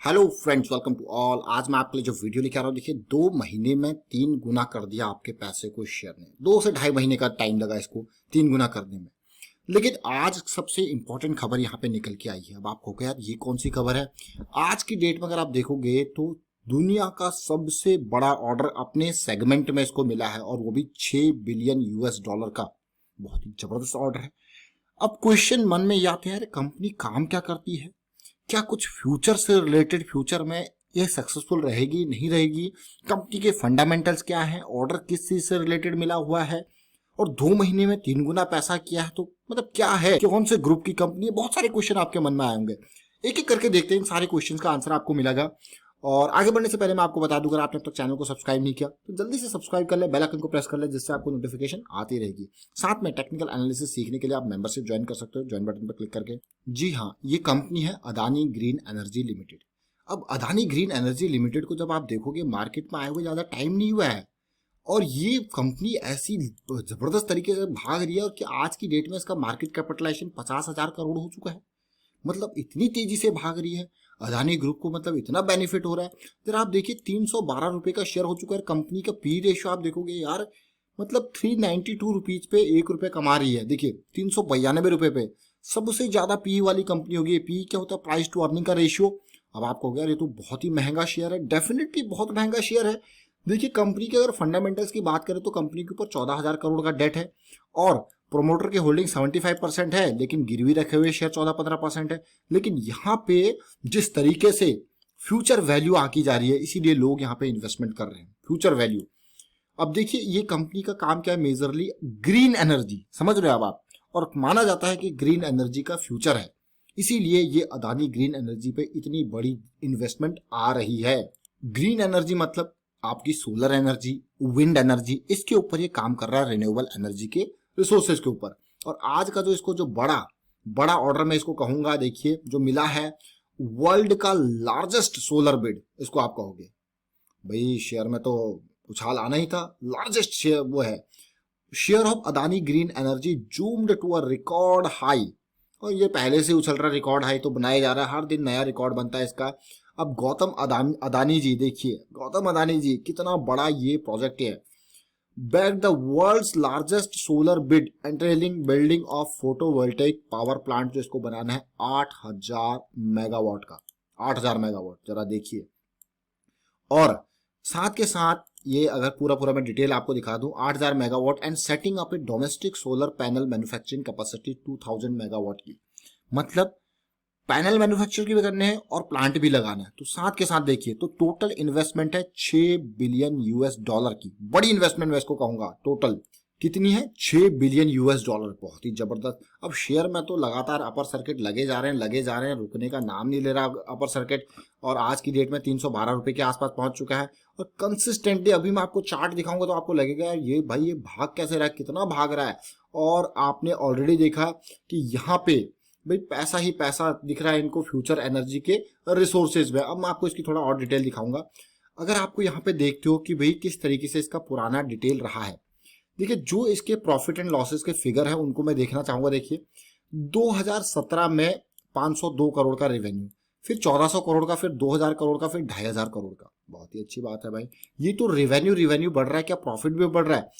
Hello friends, welcome to all. आज मैं आपके लिए जो वीडियो लेके आ रहा हूँ, देखिए 2 महीने में 3 गुना कर दिया आपके पैसे को शेयर ने। 2 से ढाई महीने का टाइम लगा इसको 3 गुना करने में। लेकिन आज सबसे इंपॉर्टेंट खबर यहाँ पे निकल के आई है। अब आपको क्या यार, ये कौन सी खबर है? आज की डेट में अगर आप देखोगे तो दुनिया का सबसे बड़ा ऑर्डर अपने सेगमेंट में इसको मिला है, और वो भी 6 बिलियन US डॉलर का। बहुत ही जबरदस्त ऑर्डर है। अब क्वेश्चन मन में ये आते हैं, कंपनी काम क्या करती है? क्या कुछ फ्यूचर से रिलेटेड, फ्यूचर में ये सक्सेसफुल रहेगी नहीं रहेगी? कंपनी के फंडामेंटल्स क्या हैं? ऑर्डर किस चीज से रिलेटेड मिला हुआ है? और 2 महीने में 3 गुना पैसा किया है, तो मतलब क्या है? कौन से ग्रुप की कंपनी है? बहुत सारे क्वेश्चन आपके मन में आए होंगे। एक एक करके देखते हैं, इन सारे क्वेश्चन का आंसर आपको मिलेगा। और आगे बढ़ने से पहले मैं आपको बता दूं, अगर आपने अब तक चैनल को सब्सक्राइब नहीं किया तो जल्दी से सब्सक्राइब कर ले, बेल आइकन को प्रेस कर ले, जिससे आपको नोटिफिकेशन आती रहेगी। साथ में टेक्निकल एनालिसिस सीखने के लिए आप मेंबरशिप ज्वाइन कर सकते हो, ज्वाइन बटन पर क्लिक करके। जी हाँ, ये कंपनी है अदानी ग्रीन एनर्जी लिमिटेड। अब अदानी ग्रीन एनर्जी लिमिटेड को जब आप देखोगे, मार्केट में आए हुए ज्यादा टाइम नहीं हुआ है, और ये कंपनी ऐसी जबरदस्त तरीके से भाग रही है, और कि आज की डेट में इसका मार्केट कैपिटलाइजेशन 50,000 करोड़ हो चुका है। मतलब इतनी तेजी से भाग रही है अदानी ग्रुप को, मतलब इतना बेनिफिट हो रहा है। जरा आप देखिए, 312 रुपए का शेयर हो चुका है। कंपनी का पी रेशियो आप देखोगे यार, मतलब 392 रुपीज पे 1 रुपए कमा रही है। देखिए 392 रुपए पे सबसे ज्यादा पी वाली कंपनी होगी। पी क्या होता है? प्राइस टू अर्निंग का रेशियो। अब आपको हो गया, ये तो बहुत ही महंगा शेयर है, डेफिनेटली बहुत महंगा शेयर है। देखिए कंपनी के अगर फंडामेंटल्स की बात करें तो कंपनी के ऊपर 14,000 करोड़ का डेट है, और प्रोमोटर की होल्डिंग 75% है, लेकिन गिरवी रखे हुए शेयर 14-15% है। लेकिन यहाँ पे जिस तरीके से फ्यूचर वैल्यू आकी जा रही है, इसीलिए लोग यहाँ पे इन्वेस्टमेंट कर रहे हैं, फ्यूचर वैल्यू। अब देखिए ये कंपनी का काम क्या है? मेजरली ग्रीन एनर्जी, समझ रहे हो अब आप? और माना जाता है कि ग्रीन एनर्जी का फ्यूचर है, इसीलिए ये अदानी ग्रीन एनर्जी पे इतनी बड़ी इन्वेस्टमेंट आ रही है। ग्रीन एनर्जी मतलब आपकी सोलर एनर्जी, विंड एनर्जी, इसके ऊपर ये काम कर रहा है, रिन्यूएबल एनर्जी के रिसोर्सेज के ऊपर। और आज का जो इसको जो बड़ा बड़ा ऑर्डर मैं इसको कहूंगा, देखिए जो मिला है, वर्ल्ड का लार्जेस्ट सोलर बिड इसको आप कहोगे। भाई शेयर में तो उछाल आना ही था। लार्जेस्ट शेयर वो है, share of Adani green energy zoomed to a record high. और ये पहले से उछल रहा, रिकॉर्ड हाई तो बनाया जा रहा है, हर दिन नया रिकॉर्ड बनता है इसका। अब गौतम अदानी जी, देखिए गौतम अदानी जी कितना बड़ा ये प्रोजेक्ट है। Back the world's largest solar bid entailing building of photovoltaic power plant, जो इसको बनाना है 8,000 मेगावाट का। 8,000 मेगावाट, जरा देखिए। और साथ के साथ ये अगर पूरा पूरा मैं डिटेल आपको दिखा दूं, 8,000 megawatt and setting up A domestic solar panel manufacturing capacity 2,000 megawatt की। मतलब पैनल मैन्युफैक्चर भी करने हैं और प्लांट भी लगाना है। तो साथ के साथ देखिए, तो टोटल इन्वेस्टमेंट है 6 बिलियन US डॉलर की। बड़ी इन्वेस्टमेंट मैं इसको कहूंगा। टोटल कितनी है? 6 बिलियन US डॉलर। बहुत ही जबरदस्त। अब शेयर में तो लगातार अपर सर्किट लगे जा रहे हैं, लगे जा रहे हैं, रुकने का नाम नहीं ले रहा अपर सर्किट। और आज की डेट में 312 रुपए के आसपास पहुंच चुका है। और कंसिस्टेंटली अभी मैं आपको चार्ट दिखाऊंगा तो आपको लगेगा यार, ये भाई ये भाग कैसे रहा है, कितना भाग रहा है। और आपने ऑलरेडी देखा कि यहाँ पे भाई पैसा ही पैसा दिख रहा है इनको फ्यूचर एनर्जी के रिसोर्सेज में। अब मैं आपको इसकी थोड़ा और डिटेल दिखाऊंगा। अगर आपको यहाँ पे देखते हो कि भाई किस तरीके से इसका पुराना डिटेल रहा है, देखिए जो इसके प्रॉफिट एंड लॉसेस के फिगर है उनको मैं देखना चाहूंगा। देखिए 2017 में 502 करोड़ का रेवेन्यू, फिर 1400 करोड़ का, फिर 2000 करोड़ का, फिर 2,500 करोड़ का। बहुत ही अच्छी बात है भाई, ये तो रेवेन्यू बढ़ रहा है, क्या प्रॉफिट भी बढ़ रहा है?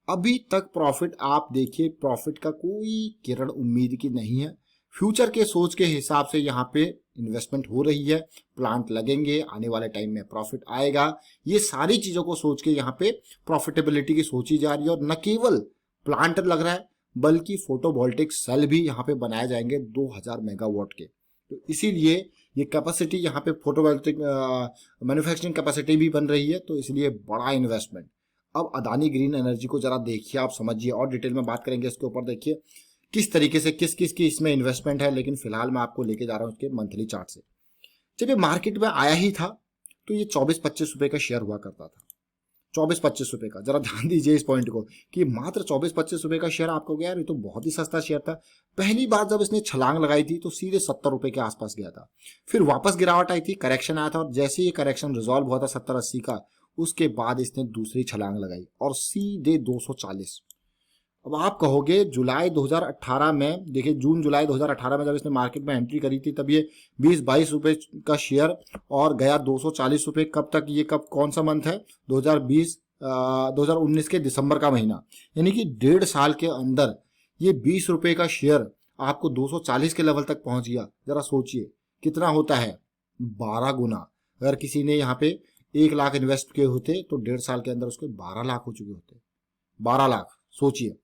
अभी तक प्रॉफिट आप देखिए, प्रॉफिट का कोई किरण उम्मीद की नहीं है। फ्यूचर के सोच के हिसाब से यहाँ पे इन्वेस्टमेंट हो रही है, प्लांट लगेंगे, आने वाले टाइम में प्रॉफिट आएगा। ये सारी चीजों को सोच के यहाँ पे प्रॉफिटेबिलिटी की सोची जा रही है। और न केवल प्लांट लग रहा है, बल्कि फोटोवोल्टिक सेल भी यहाँ पे बनाए जाएंगे 2,000 मेगावाट के। तो इसीलिए ये कैपेसिटी यहाँ पे फोटोवोल्टिक मैन्युफैक्चरिंग कैपेसिटी भी बन रही है, तो इसलिए बड़ा इन्वेस्टमेंट। अब अदानी ग्रीन एनर्जी को जरा देखिए, आप समझिए, और डिटेल में बात करेंगे इसके ऊपर। देखिए किस तरीके से किस किस की इसमें इन्वेस्टमेंट है। लेकिन फिलहाल मैं आपको लेके जा रहा हूं उसके मंथली चार्ट से। जब ये मार्केट में आया ही था तो ये 24-25 रुपए का शेयर हुआ करता था। 24-25 रुपए का, जरा ध्यान दीजिए इस पॉइंट को, कि मात्र 24-25 रुपए का शेयर। आपको गया, ये तो बहुत ही सस्ता शेयर था। पहली बार जब इसने छलांग लगाई थी तो सीधे 70 रुपए के आसपास गया था। फिर वापस गिरावट आई थी, करेक्शन आया था, और जैसे ये करेक्शन रिजॉल्व हुआ था 70-80 का, उसके बाद इसने दूसरी छलांग लगाई और सीधे 240। अब आप कहोगे जुलाई 2018 में, देखिए जून जुलाई 2018 में जब इसने मार्केट में एंट्री करी थी तब ये 20-22 रुपए का शेयर और गया 240 रुपए। कब तक ये, कब कौन सा मंथ है, 2019 के दिसंबर का महीना, यानी कि 1.5 साल के अंदर ये 20 रुपए का शेयर आपको 240 के लेवल तक पहुंच गया। जरा सोचिए कितना होता है, 12 गुना। अगर किसी ने यहाँ पे 1 लाख इन्वेस्ट किए होते तो 1.5 साल के अंदर उसके 12 लाख हो चुके होते। 12 लाख सोचिए।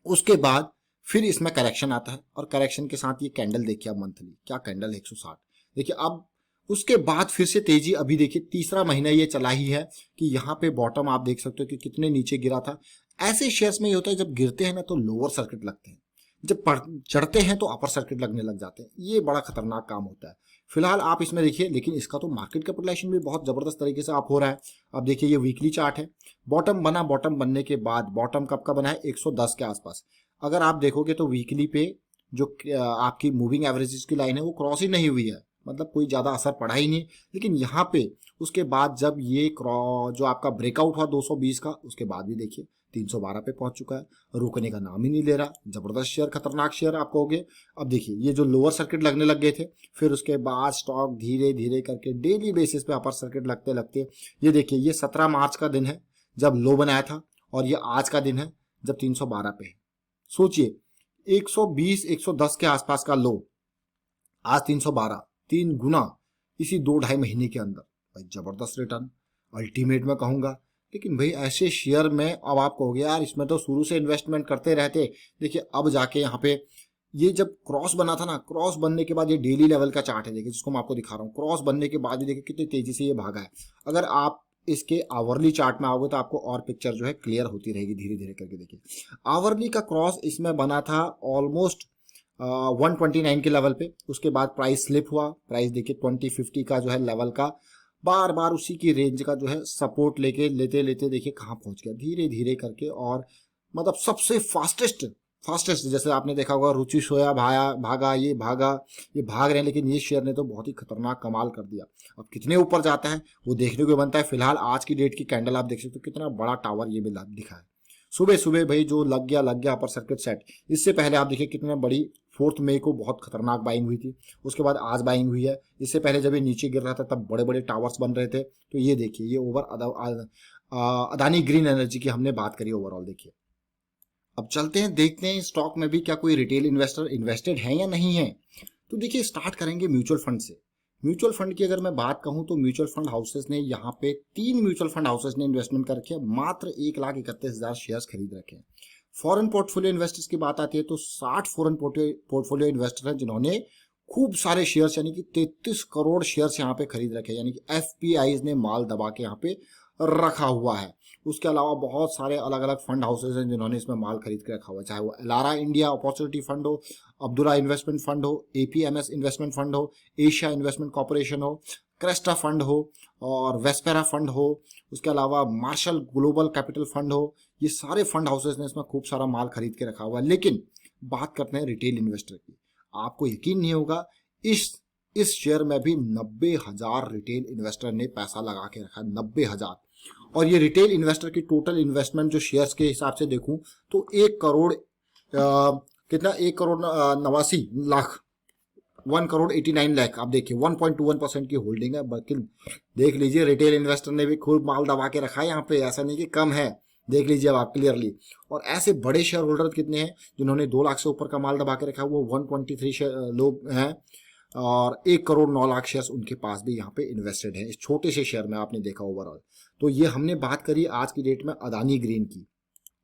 उसके बाद फिर इसमें करेक्शन आता है और करेक्शन के साथ ये कैंडल देखिए अब मंथली, क्या कैंडल है 160। देखिए अब उसके बाद फिर से तेजी, अभी देखिए तीसरा महीना ये चला ही है कि यहाँ पे बॉटम आप देख सकते हो कि कितने नीचे गिरा था। ऐसे शेयर्स में ये होता है जब गिरते हैं ना तो लोअर सर्किट लगते हैं, जब चढ़ते हैं तो अपर सर्किट लगने लग जाते हैं। ये बड़ा खतरनाक काम होता है। फिलहाल आप इसमें देखिए, लेकिन इसका तो मार्केट कैपिटलाइजेशन भी बहुत जबरदस्त तरीके से आप हो रहा है। अब देखिए ये वीकली चार्ट है, बॉटम बना, बॉटम बनने के बाद बॉटम कब का बना है, 110 के आसपास। अगर आप देखोगे तो वीकली पे जो आपकी मूविंग एवरेजेस की लाइन है वो क्रॉस ही नहीं हुई है, मतलब कोई ज्यादा असर पड़ा ही नहीं। लेकिन यहाँ पे उसके बाद जब ये जो आपका ब्रेकआउट हुआ 220 का, उसके बाद भी देखिए 312 पे पहुंच चुका है, रुकने का नाम ही नहीं ले रहा। जबरदस्त शेयर, खतरनाक शेयर आप कहोगे। अब देखिए ये जो लोअर सर्किट लगने लग गए थे, फिर उसके बाद स्टॉक धीरे धीरे करके डेली बेसिस पे अपर सर्किट लगते लगते, ये देखिए ये 17 मार्च का दिन है जब लो बनाया था और ये आज का दिन है जब 312 पे है। सोचिए 120 110 के आसपास का लो, आज 312, 3 गुना इसी 2-2.5 महीने के अंदर। भाई जबरदस्त रिटर्न, अल्टीमेट में कहूंगा। लेकिन भाई ऐसे शेयर में अब आप कहोगे यार इसमें तो शुरू से इन्वेस्टमेंट करते रहते। देखिए अब जाके यहाँ पे ये जब क्रॉस बना था ना, क्रॉस बनने के बाद ये डेली लेवल का चार्ट है, देखिए जिसको मैं आपको दिखा रहा हूँ। क्रॉस बनने के बाद भी देखिए कितनी तेजी से ये भागा है। अगर आप इसके आवरली चार्ट में आओगे तो आपको और पिक्चर जो है क्लियर होती रहेगी धीरे धीरे करके। देखिए आवरली का क्रॉस इसमें बना था ऑलमोस्ट 129 के लेवल पे। उसके बाद प्राइस स्लिप हुआ, प्राइस देखिए 2050 का जो है लेवल का, बार बार उसी की रेंज का जो है सपोर्ट लेके लेते लेते देखिए कहाँ पहुंच गया धीरे धीरे करके। और मतलब सबसे फास्टेस्ट जैसे आपने देखा होगा रुचि सोया भागा, ये भाग रहे हैं, लेकिन ये शेयर ने तो बहुत ही खतरनाक कमाल कर दिया। अब कितने ऊपर जाता है वो देखने को बनता है। फिलहाल आज की डेट की कैंडल आप देख सकते हो कितना बड़ा टावर ये भी दिखा है। सुबह सुबह भाई जो लग गया अपर सर्किट सेट। इससे पहले आप देखिए कितने बड़ी 4 मई को बहुत खतरनाक बाइंग हुई थी, उसके बाद आज बाइंग हुई है। इससे पहले जब ये नीचे गिर रहा था तब बड़े बड़े टावर्स बन रहे थे। तो ये देखिए ये अदानी ग्रीन एनर्जी की हमने बात करी ओवरऑल। देखिए अब चलते हैं देखते हैं स्टॉक में भी क्या कोई रिटेल इन्वेस्टर इन्वेस्टेड है या नहीं है। तो देखिए स्टार्ट करेंगे म्यूचुअल फंड से। म्यूचुअल फंड की अगर मैं बात कहूं तो म्यूचुअल फंड हाउसेस ने यहाँ पे 3 म्यूचुअल फंड हाउसेस ने इन्वेस्टमेंट कर रखे हैं, मात्र 1,31,000 शेयर्स खरीद रखे हैं। फॉरेन पोर्टफोलियो इन्वेस्टर्स की बात आती है तो 60 फॉरेन पोर्टफोलियो इन्वेस्टर हैं जिन्होंने खूब सारे शेयर्स यानी कि 33 करोड़ शेयर्स यहाँ पे खरीद रखे हैं, यानी कि एफपीआईज ने माल दबा के यहाँ पे रखा हुआ है। उसके अलावा बहुत सारे अलग अलग फंड हाउसेज हैं जिन्होंने इसमें माल खरीद के रखा हुआ है, चाहे वो एलारा इंडिया अपॉर्चुनिटी फंड हो, अब्दुल्ला इन्वेस्टमेंट फंड हो, एपीएमएस इन्वेस्टमेंट फंड हो, एशिया इन्वेस्टमेंट कॉर्पोरेशन हो, क्रेस्टा फंड हो और वेस्पेरा फंड हो, उसके अलावा मार्शल ग्लोबल कैपिटल फंड हो। ये सारे फंड हाउसेज ने इसमें खूब सारा माल खरीद के रखा हुआ है। लेकिन बात करते हैं रिटेल इन्वेस्टर की, आपको यकीन नहीं होगा इस शेयर में भी 90,000 रिटेल इन्वेस्टर ने पैसा लगा के रखा है, 90,000। और ये रिटेल इन्वेस्टर की टोटल इन्वेस्टमेंट जो शेयर्स के हिसाब से देखूं तो 1 करोड़ 89 लाख 1 करोड़ 89 लाख। आप देखिए 1.21% की होल्डिंग है। बल्कि देख लीजिए रिटेल इन्वेस्टर ने भी खूब माल दबा के रखा है यहाँ पे, ऐसा नहीं कि कम है। देख लीजिए अब आप क्लियरली। और ऐसे बड़े शेयर होल्डर कितने हैं जिन्होंने 2 लाख से ऊपर का माल दबा के रखा है, वो 123 लोग हैं और 1 करोड़ 9 लाख शेयर्स उनके पास भी यहाँ पे इन्वेस्टेड हैं इस छोटे से शेयर में। आपने देखा ओवरऑल। तो ये हमने बात करी आज की डेट में अदानी ग्रीन की,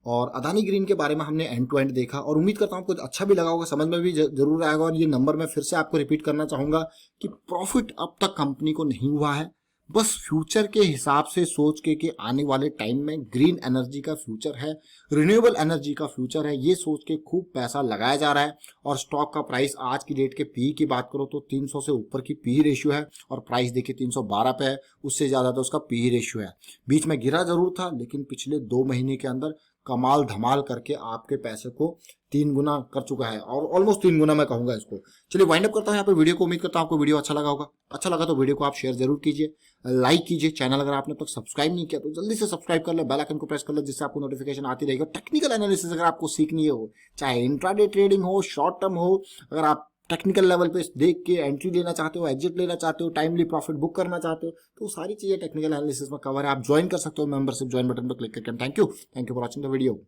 और अदानी ग्रीन के बारे में हमने एंड टू एंड देखा और उम्मीद करता हूँ कुछ अच्छा भी लगा होगा, समझ में भी जरूर आएगा। और ये नंबर मैं फिर से आपको रिपीट करना चाहूंगा कि प्रॉफिट अब तक कंपनी को नहीं हुआ है, बस फ्यूचर के हिसाब से सोच के कि आने वाले टाइम में ग्रीन एनर्जी का फ्यूचर है, रिन्यूएबल एनर्जी का फ्यूचर है, ये सोच के खूब पैसा लगाया जा रहा है। और स्टॉक का प्राइस आज की डेट के पी की बात करो तो 300 से ऊपर की पी रेशियो है और प्राइस देखिए 312 पे है, उससे ज्यादा तो उसका पी रेशियो है। बीच में गिरा जरूर था लेकिन पिछले 2 महीने के अंदर कमाल धमाल करके आपके पैसे को 3 गुना कर चुका है, और ऑलमोस्ट 3 गुना मैं कहूंगा इसको। चलिए वाइंड अप करता हूँ यहाँ पे वीडियो को। उम्मीद करता हूँ आपको वीडियो अच्छा लगा होगा। अच्छा लगा तो वीडियो को आप शेयर जरूर कीजिए, लाइक कीजिए। चैनल अगर आपने अब तक सब्सक्राइब नहीं किया तो जल्दी से सब्सक्राइब कर ले, बेल आइकन को प्रेस कर ले, जिससे आपको नोटिफिकेशन आती रहेगी। टेक्निकल एनालिसिस अगर आपको सीखनी हो, चाहे इंट्राडे ट्रेडिंग हो, शॉर्ट टर्म हो, अगर आप टेक्निकल लेवल पे देख के एंट्री लेना चाहते हो, एग्जिट लेना चाहते हो, टाइमली प्रॉफिट बुक करना चाहते हो, तो सारी चीजें टेक्निकल एनालिसिस में कवर है। आप ज्वाइन कर सकते हो, मेंबरशिप ज्वाइन बटन पर क्लिक करके। Thank you for watching the video.